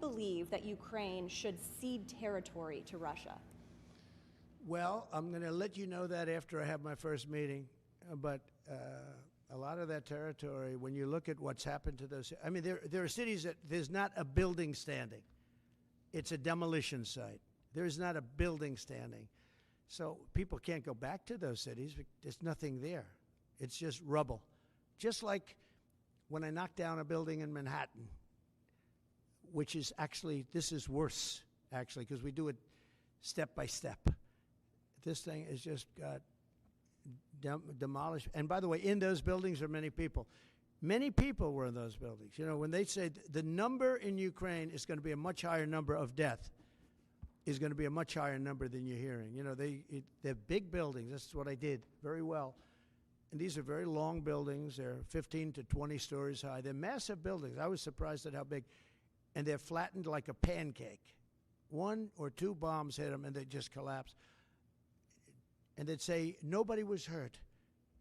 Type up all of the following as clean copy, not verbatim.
believe that Ukraine should cede territory to Russia? Well, I'm going to let you know that after I have my first meeting. But a lot of that territory, when you look at what's happened to those, I mean, there are cities that there's not a building standing. It's a demolition site. There's not a building standing. So people can't go back to those cities. There's nothing there. It's just rubble. Just like when I knocked down a building in Manhattan, which is actually, this is worse, actually, because we do it step by step. This thing has just got demolished. And by the way, in those buildings are many people. Many people were in those buildings. You know, when they say the number in Ukraine is going to be a much higher number of death, is going to be a much higher number than you're hearing. You know, they're big buildings. That's what I did very well. And these are very long buildings. They're 15 to 20 stories high. They're massive buildings. I was surprised at how big. And they're flattened like a pancake. 1 or 2 bombs hit them, and they just collapse. And they'd say, nobody was hurt.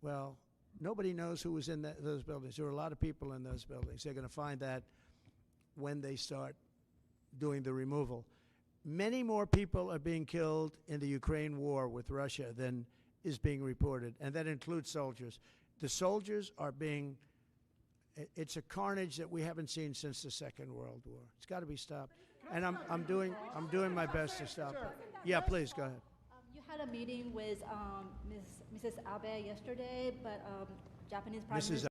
Well, nobody knows who was in those buildings. There were a lot of people in those buildings. They're going to find that when they start doing the removal. Many more people are being killed in the Ukraine war with Russia than is being reported, and that includes soldiers. The soldiers are being, it's a carnage that we haven't seen since the Second World War. It's got to be stopped. And I'm doing my best to stop it. Yeah, please, go ahead. You had a meeting with Mrs. Abe yesterday, but Japanese Prime Minister